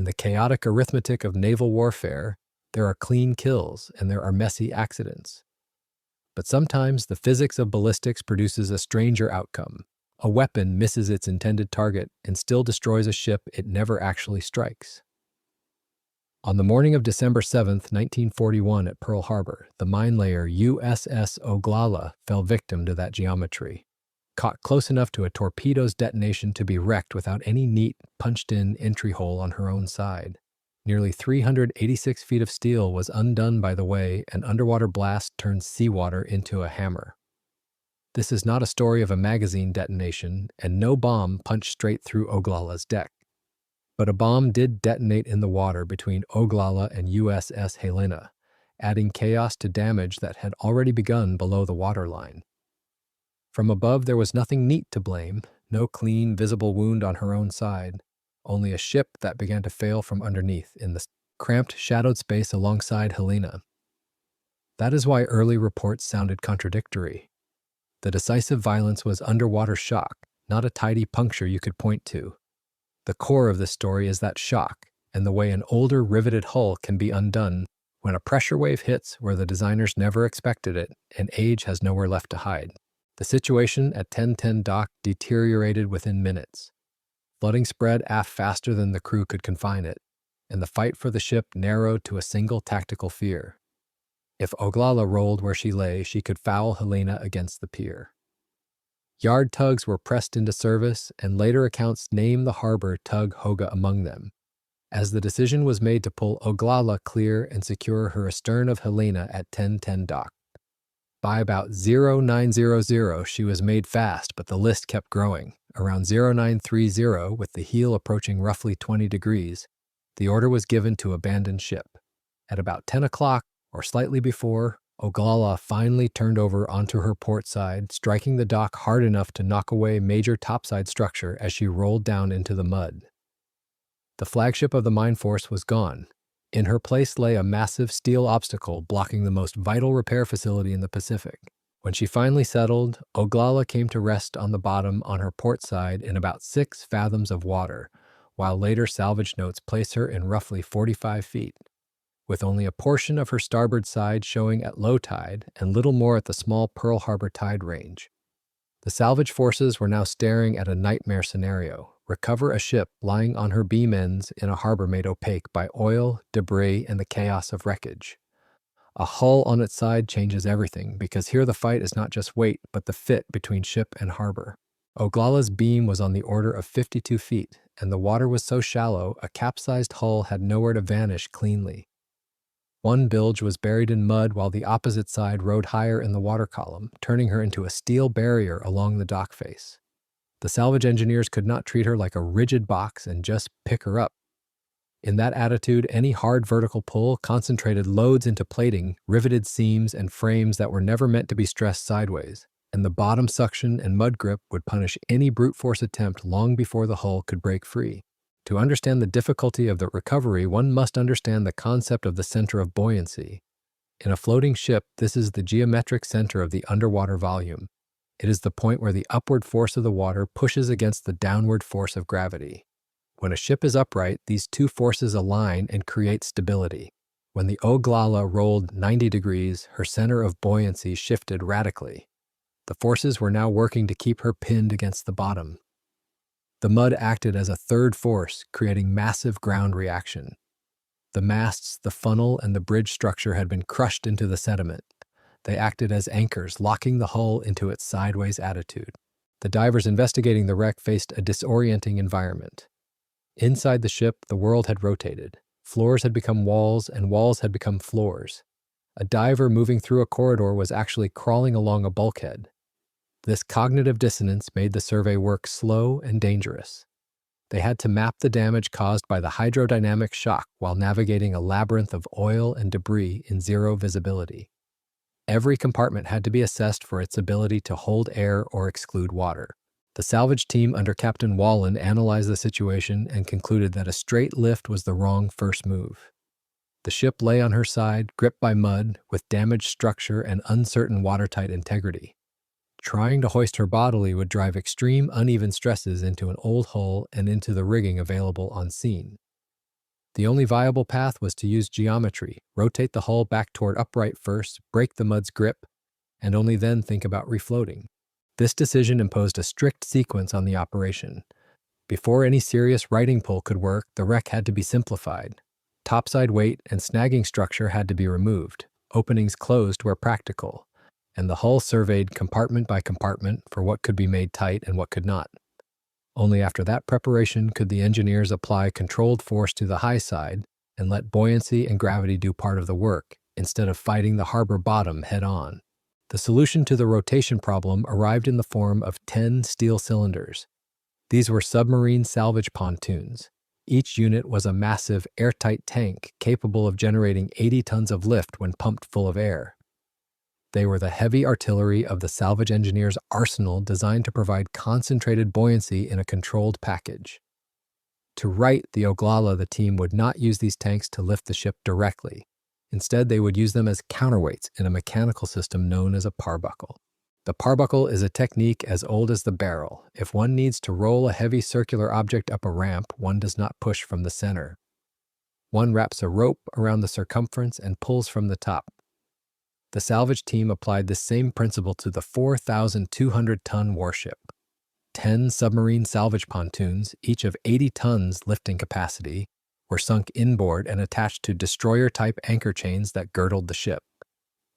In the chaotic arithmetic of naval warfare, there are clean kills and there are messy accidents. But sometimes the physics of ballistics produces a stranger outcome. A weapon misses its intended target and still destroys a ship it never actually strikes. On the morning of December 7, 1941 at Pearl Harbor, the mine layer USS Oglala fell victim to that geometry. Caught close enough to a torpedo's detonation to be wrecked without any neat, punched-in entry hole on her own side. Nearly 386 feet of steel was undone by the way an underwater blast turned seawater into a hammer. This is not a story of a magazine detonation, and no bomb punched straight through Oglala's deck. But a bomb did detonate in the water between Oglala and USS Helena, adding chaos to damage that had already begun below the waterline. From above there was nothing neat to blame, no clean, visible wound on her own side, only a ship that began to fail from underneath in the cramped, shadowed space alongside Helena. That is why early reports sounded contradictory. The decisive violence was underwater shock, not a tidy puncture you could point to. The core of this story is that shock, and the way an older, riveted hull can be undone when a pressure wave hits where the designers never expected it and age has nowhere left to hide. The situation at 1010 dock deteriorated within minutes. Flooding spread aft faster than the crew could confine it, and the fight for the ship narrowed to a single tactical fear. If Oglala rolled where she lay, she could foul Helena against the pier. Yard tugs were pressed into service, and later accounts name the harbor tug Hoga among them, as the decision was made to pull Oglala clear and secure her astern of Helena at 1010 dock. By about 0900, she was made fast, but the list kept growing. Around 0930, with the heel approaching roughly 20 degrees, the order was given to abandon ship. At about 10 o'clock, or slightly before, Oglala finally turned over onto her port side, striking the dock hard enough to knock away major topside structure as she rolled down into the mud. The flagship of the mine force was gone. In her place lay a massive steel obstacle blocking the most vital repair facility in the Pacific. When she finally settled, Oglala came to rest on the bottom on her port side in about 6 fathoms of water, while later salvage notes place her in roughly 45 feet. With only a portion of her starboard side showing at low tide and little more at the small Pearl Harbor tide range. The salvage forces were now staring at a nightmare scenario: recover a ship lying on her beam ends in a harbor made opaque by oil, debris, and the chaos of wreckage. A hull on its side changes everything, because here the fight is not just weight, but the fit between ship and harbor. Oglala's beam was on the order of 52 feet, and the water was so shallow a capsized hull had nowhere to vanish cleanly. One bilge was buried in mud while the opposite side rode higher in the water column, turning her into a steel barrier along the dock face. The salvage engineers could not treat her like a rigid box and just pick her up. In that attitude, any hard vertical pull concentrated loads into plating, riveted seams, and frames that were never meant to be stressed sideways, and the bottom suction and mud grip would punish any brute force attempt long before the hull could break free. To understand the difficulty of the recovery, one must understand the concept of the center of buoyancy. In a floating ship, this is the geometric center of the underwater volume. It is the point where the upward force of the water pushes against the downward force of gravity. When a ship is upright, these two forces align and create stability. When the Oglala rolled 90 degrees, her center of buoyancy shifted radically. The forces were now working to keep her pinned against the bottom. The mud acted as a third force, creating massive ground reaction. The masts, the funnel, and the bridge structure had been crushed into the sediment. They acted as anchors, locking the hull into its sideways attitude. The divers investigating the wreck faced a disorienting environment. Inside the ship, the world had rotated. Floors had become walls, and walls had become floors. A diver moving through a corridor was actually crawling along a bulkhead. This cognitive dissonance made the survey work slow and dangerous. They had to map the damage caused by the hydrodynamic shock while navigating a labyrinth of oil and debris in zero visibility. Every compartment had to be assessed for its ability to hold air or exclude water. The salvage team under Captain Wallin analyzed the situation and concluded that a straight lift was the wrong first move. The ship lay on her side, gripped by mud, with damaged structure and uncertain watertight integrity. Trying to hoist her bodily would drive extreme uneven stresses into an old hull and into the rigging available on scene. The only viable path was to use geometry, rotate the hull back toward upright first, break the mud's grip, and only then think about refloating. This decision imposed a strict sequence on the operation. Before any serious righting pull could work, the wreck had to be simplified. Topside weight and snagging structure had to be removed, openings closed where practical, and the hull surveyed compartment by compartment for what could be made tight and what could not. Only after that preparation could the engineers apply controlled force to the high side and let buoyancy and gravity do part of the work, instead of fighting the harbor bottom head-on. The solution to the rotation problem arrived in the form of 10 steel cylinders. These were submarine salvage pontoons. Each unit was a massive, airtight tank capable of generating 80 tons of lift when pumped full of air. They were the heavy artillery of the salvage engineers' arsenal, designed to provide concentrated buoyancy in a controlled package. To right the Oglala, the team would not use these tanks to lift the ship directly. Instead, they would use them as counterweights in a mechanical system known as a parbuckle. The parbuckle is a technique as old as the barrel. If one needs to roll a heavy circular object up a ramp, one does not push from the center. One wraps a rope around the circumference and pulls from the top. The salvage team applied this same principle to the 4,200-ton warship. 10 submarine salvage pontoons, each of 80 tons lifting capacity, were sunk inboard and attached to destroyer-type anchor chains that girdled the ship.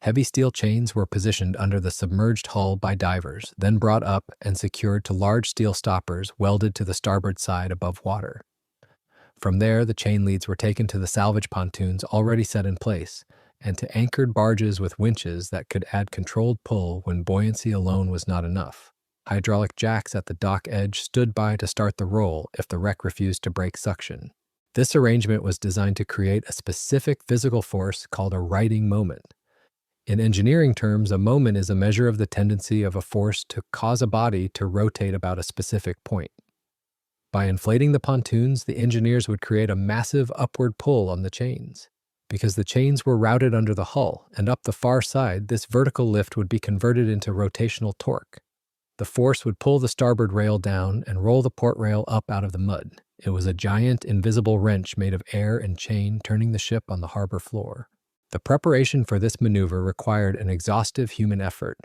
Heavy steel chains were positioned under the submerged hull by divers, then brought up and secured to large steel stoppers welded to the starboard side above water. From there, the chain leads were taken to the salvage pontoons already set in place, and to anchored barges with winches that could add controlled pull when buoyancy alone was not enough. Hydraulic jacks at the dock edge stood by to start the roll if the wreck refused to break suction. This arrangement was designed to create a specific physical force called a righting moment. In engineering terms, a moment is a measure of the tendency of a force to cause a body to rotate about a specific point. By inflating the pontoons, the engineers would create a massive upward pull on the chains. Because the chains were routed under the hull and up the far side, this vertical lift would be converted into rotational torque. The force would pull the starboard rail down and roll the port rail up out of the mud. It was a giant, invisible wrench made of air and chain, turning the ship on the harbor floor. The preparation for this maneuver required an exhaustive human effort.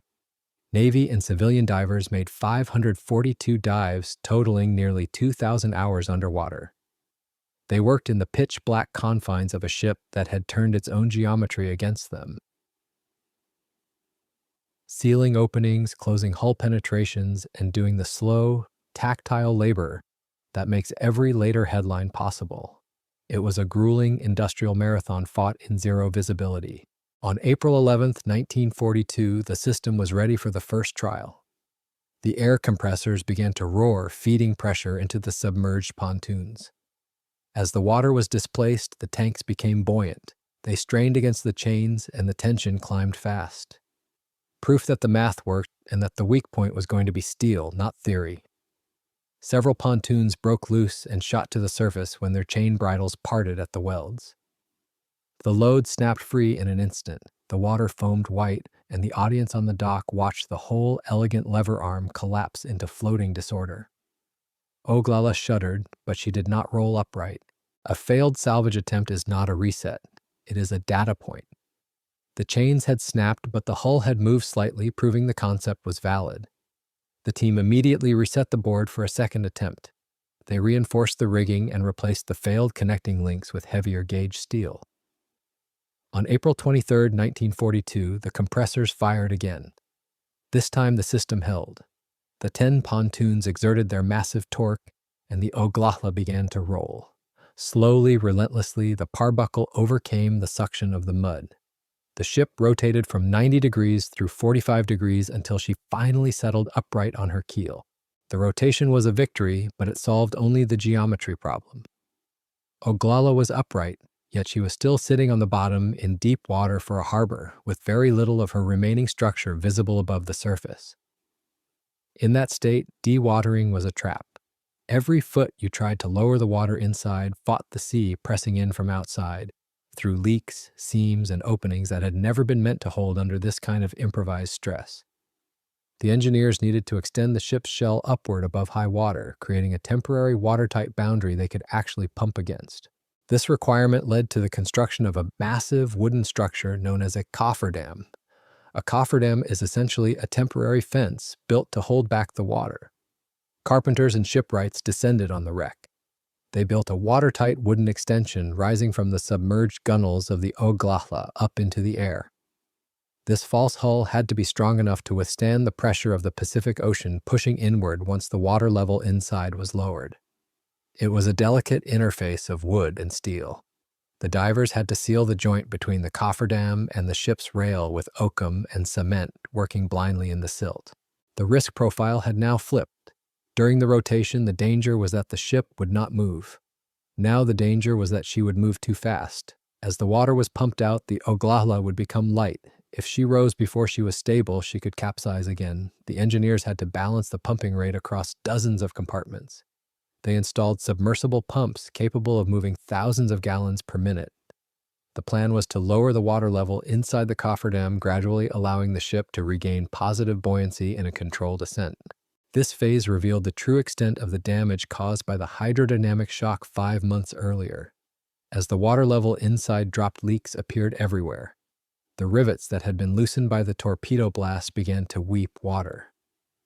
Navy and civilian divers made 542 dives, totaling nearly 2,000 hours underwater. They worked in the pitch-black confines of a ship that had turned its own geometry against them. Sealing openings, closing hull penetrations, and doing the slow, tactile labor that makes every later headline possible. It was a grueling industrial marathon fought in zero visibility. On April 11, 1942, the system was ready for the first trial. The air compressors began to roar, feeding pressure into the submerged pontoons. As the water was displaced, the tanks became buoyant. They strained against the chains, and the tension climbed fast. Proof that the math worked and that the weak point was going to be steel, not theory. Several pontoons broke loose and shot to the surface when their chain bridles parted at the welds. The load snapped free in an instant. The water foamed white, and the audience on the dock watched the whole elegant lever arm collapse into floating disorder. Oglala shuddered, but she did not roll upright. A failed salvage attempt is not a reset. It is a data point. The chains had snapped, but the hull had moved slightly, proving the concept was valid. The team immediately reset the board for a second attempt. They reinforced the rigging and replaced the failed connecting links with heavier gauge steel. On April 23, 1942, the compressors fired again. This time the system held. The 10 pontoons exerted their massive torque, and the Oglala began to roll. Slowly, relentlessly, the parbuckle overcame the suction of the mud. The ship rotated from 90 degrees through 45 degrees until she finally settled upright on her keel. The rotation was a victory, but it solved only the geometry problem. Oglala was upright, yet she was still sitting on the bottom in deep water for a harbor, with very little of her remaining structure visible above the surface. In that state, dewatering was a trap. Every foot you tried to lower the water inside fought the sea pressing in from outside, through leaks, seams, and openings that had never been meant to hold under this kind of improvised stress. The engineers needed to extend the ship's shell upward above high water, creating a temporary watertight boundary they could actually pump against. This requirement led to the construction of a massive wooden structure known as a cofferdam. A cofferdam is essentially a temporary fence built to hold back the water. Carpenters and shipwrights descended on the wreck. They built a watertight wooden extension rising from the submerged gunnels of the Oglala up into the air. This false hull had to be strong enough to withstand the pressure of the Pacific Ocean pushing inward once the water level inside was lowered. It was a delicate interface of wood and steel. The divers had to seal the joint between the cofferdam and the ship's rail with oakum and cement working blindly in the silt. The risk profile had now flipped. During the rotation, the danger was that the ship would not move. Now the danger was that she would move too fast. As the water was pumped out, the Oglala would become light. If she rose before she was stable, she could capsize again. The engineers had to balance the pumping rate across dozens of compartments. They installed submersible pumps capable of moving thousands of gallons per minute. The plan was to lower the water level inside the cofferdam, gradually allowing the ship to regain positive buoyancy in a controlled ascent. This phase revealed the true extent of the damage caused by the hydrodynamic shock 5 months earlier. As the water level inside dropped, leaks appeared everywhere. The rivets that had been loosened by the torpedo blast began to weep water.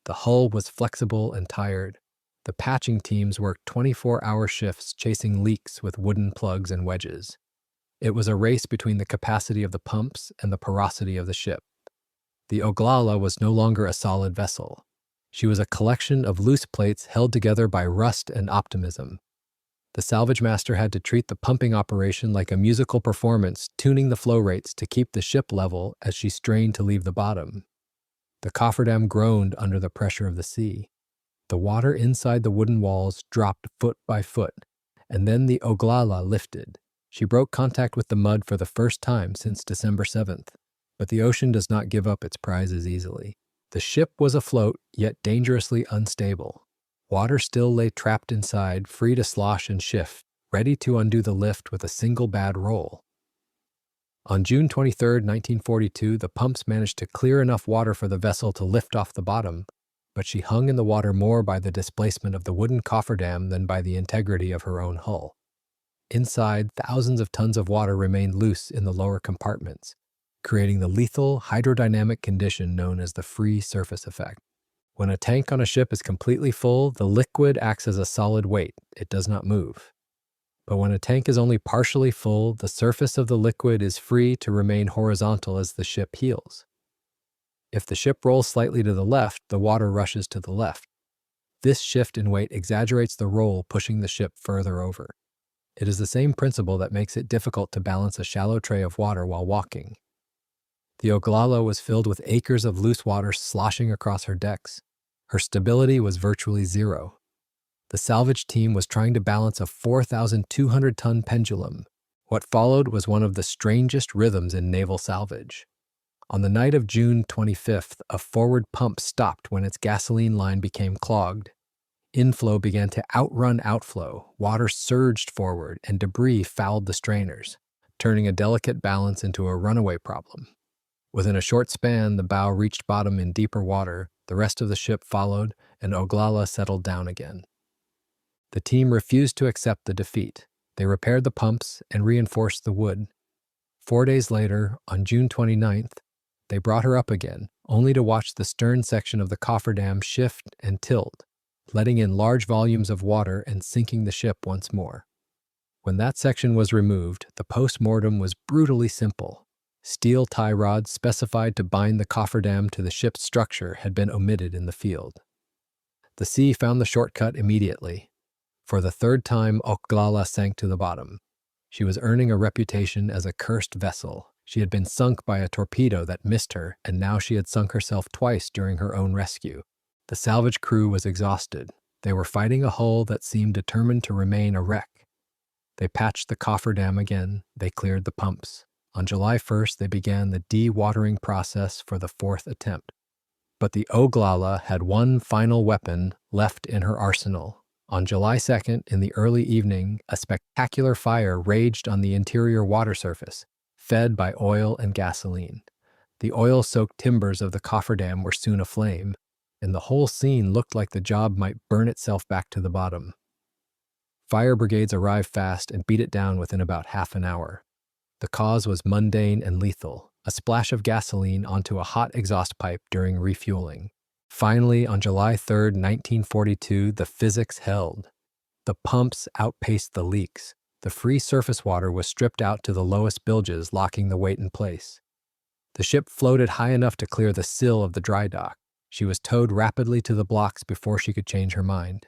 The hull was flexible and tired. The patching teams worked 24-hour shifts chasing leaks with wooden plugs and wedges. It was a race between the capacity of the pumps and the porosity of the ship. The Oglala was no longer a solid vessel. She was a collection of loose plates held together by rust and optimism. The salvage master had to treat the pumping operation like a musical performance, tuning the flow rates to keep the ship level as she strained to leave the bottom. The cofferdam groaned under the pressure of the sea. The water inside the wooden walls dropped foot by foot, and then the Oglala lifted. She broke contact with the mud for the first time since December 7th. But the ocean does not give up its prizes easily. The ship was afloat, yet dangerously unstable. Water still lay trapped inside, free to slosh and shift, ready to undo the lift with a single bad roll. On June 23, 1942, the pumps managed to clear enough water for the vessel to lift off the bottom, but she hung in the water more by the displacement of the wooden cofferdam than by the integrity of her own hull. Inside, thousands of tons of water remained loose in the lower compartments, creating the lethal hydrodynamic condition known as the free surface effect. When a tank on a ship is completely full, the liquid acts as a solid weight. It does not move. But when a tank is only partially full, the surface of the liquid is free to remain horizontal as the ship heels. If the ship rolls slightly to the left, the water rushes to the left. This shift in weight exaggerates the roll, pushing the ship further over. It is the same principle that makes it difficult to balance a shallow tray of water while walking. The Oglala was filled with acres of loose water sloshing across her decks. Her stability was virtually zero. The salvage team was trying to balance a 4,200-ton pendulum. What followed was one of the strangest rhythms in naval salvage. On the night of June 25th, a forward pump stopped when its gasoline line became clogged. Inflow began to outrun outflow, water surged forward, and debris fouled the strainers, turning a delicate balance into a runaway problem. Within a short span, the bow reached bottom in deeper water, the rest of the ship followed, and Oglala settled down again. The team refused to accept the defeat. They repaired the pumps and reinforced the wood. 4 days later, on June 29th, they brought her up again, only to watch the stern section of the cofferdam shift and tilt, letting in large volumes of water and sinking the ship once more. When that section was removed, the post-mortem was brutally simple. Steel tie rods specified to bind the cofferdam to the ship's structure had been omitted in the field. The sea found the shortcut immediately. For the third time, Oglala sank to the bottom. She was earning a reputation as a cursed vessel. She had been sunk by a torpedo that missed her, and now she had sunk herself twice during her own rescue. The salvage crew was exhausted. They were fighting a hull that seemed determined to remain a wreck. They patched the cofferdam again. They cleared the pumps. On July 1st, they began the de-watering process for the 4th attempt. But the Oglala had one final weapon left in her arsenal. On July 2nd, in the early evening, a spectacular fire raged on the interior water surface, fed by oil and gasoline. The oil-soaked timbers of the cofferdam were soon aflame, and the whole scene looked like the job might burn itself back to the bottom. Fire brigades arrived fast and beat it down within about half an hour. The cause was mundane and lethal, a splash of gasoline onto a hot exhaust pipe during refueling. Finally, on July 3, 1942, the physics held. The pumps outpaced the leaks. The free surface water was stripped out to the lowest bilges, locking the weight in place. The ship floated high enough to clear the sill of the dry dock. She was towed rapidly to the blocks before she could change her mind.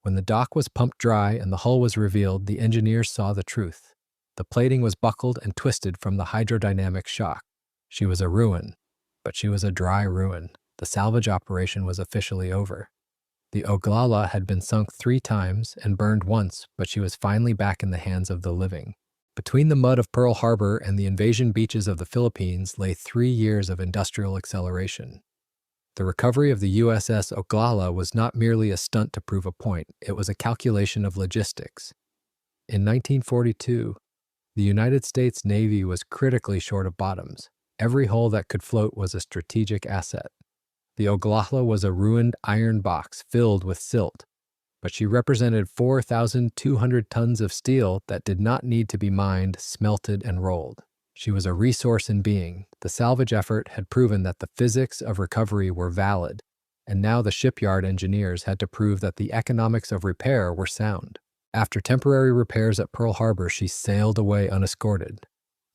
When the dock was pumped dry and the hull was revealed, the engineers saw the truth. The plating was buckled and twisted from the hydrodynamic shock. She was a ruin, but she was a dry ruin. The salvage operation was officially over. The Oglala had been sunk 3 times and burned once, but she was finally back in the hands of the living. Between the mud of Pearl Harbor and the invasion beaches of the Philippines lay 3 years of industrial acceleration. The recovery of the USS Oglala was not merely a stunt to prove a point, it was a calculation of logistics. In 1942, the United States Navy was critically short of bottoms. Every hull that could float was a strategic asset. The Oglala was a ruined iron box filled with silt, but she represented 4,200 tons of steel that did not need to be mined, smelted, and rolled. She was a resource in being. The salvage effort had proven that the physics of recovery were valid, and now the shipyard engineers had to prove that the economics of repair were sound. After temporary repairs at Pearl Harbor, she sailed away unescorted,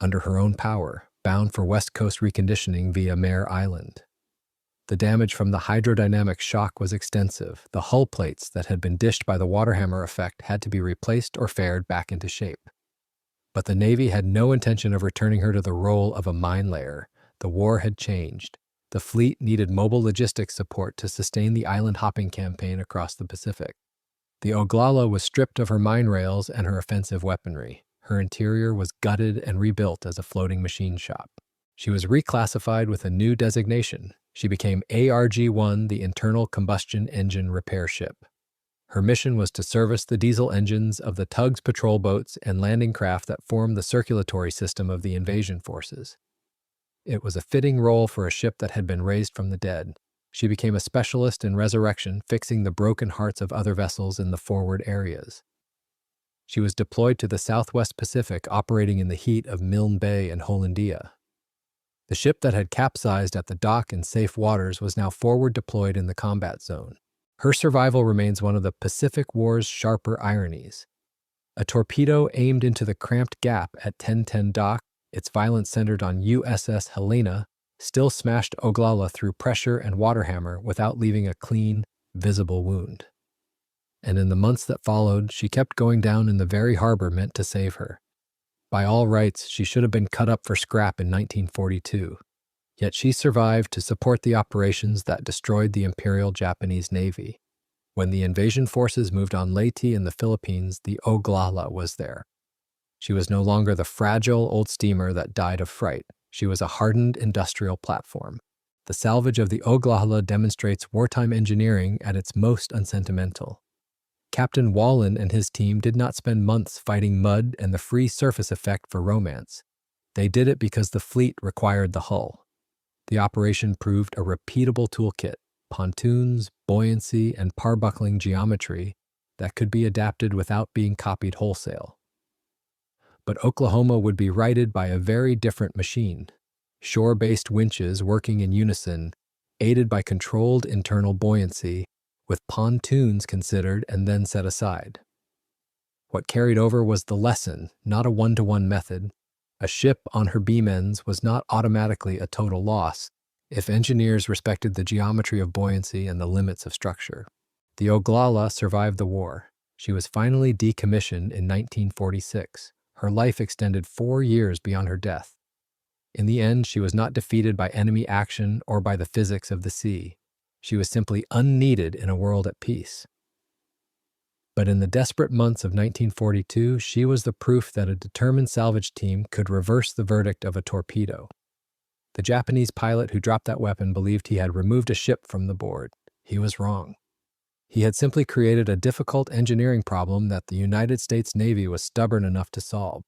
under her own power, bound for West Coast reconditioning via Mare Island. The damage from the hydrodynamic shock was extensive. The hull plates that had been dished by the waterhammer effect had to be replaced or faired back into shape. But the Navy had no intention of returning her to the role of a mine layer. The war had changed. The fleet needed mobile logistics support to sustain the island-hopping campaign across the Pacific. The Oglala was stripped of her mine rails and her offensive weaponry. Her interior was gutted and rebuilt as a floating machine shop. She was reclassified with a new designation. She became ARG-1, the Internal Combustion Engine Repair Ship. Her mission was to service the diesel engines of the tugs, patrol boats, and landing craft that formed the circulatory system of the invasion forces. It was a fitting role for a ship that had been raised from the dead. She became a specialist in resurrection, fixing the broken hearts of other vessels in the forward areas. She was deployed to the Southwest Pacific, operating in the heat of Milne Bay and Hollandia. The ship that had capsized at the dock in safe waters was now forward deployed in the combat zone. Her survival remains one of the Pacific War's sharper ironies. A torpedo aimed into the cramped gap at 1010 dock, its violence centered on USS Helena, still smashed Oglala through pressure and waterhammer without leaving a clean, visible wound. And in the months that followed, she kept going down in the very harbor meant to save her. By all rights, she should have been cut up for scrap in 1942. Yet she survived to support the operations that destroyed the Imperial Japanese Navy. When the invasion forces moved on Leyte in the Philippines, the Oglala was there. She was no longer the fragile old steamer that died of fright. She was a hardened industrial platform. The salvage of the Oglala demonstrates wartime engineering at its most unsentimental. Captain Wallin and his team did not spend months fighting mud and the free surface effect for romance. They did it because the fleet required the hull. The operation proved a repeatable toolkit, pontoons, buoyancy, and parbuckling geometry that could be adapted without being copied wholesale. But Oklahoma would be righted by a very different machine. Shore-based winches working in unison, aided by controlled internal buoyancy, with pontoons considered and then set aside. What carried over was the lesson, not a one-to-one method. A ship on her beam ends was not automatically a total loss if engineers respected the geometry of buoyancy and the limits of structure. The Oglala survived the war. She was finally decommissioned in 1946. Her life extended 4 years beyond her death. In the end, she was not defeated by enemy action or by the physics of the sea. She was simply unneeded in a world at peace. But in the desperate months of 1942, she was the proof that a determined salvage team could reverse the verdict of a torpedo. The Japanese pilot who dropped that weapon believed he had removed a ship from the board. He was wrong. He had simply created a difficult engineering problem that the United States Navy was stubborn enough to solve.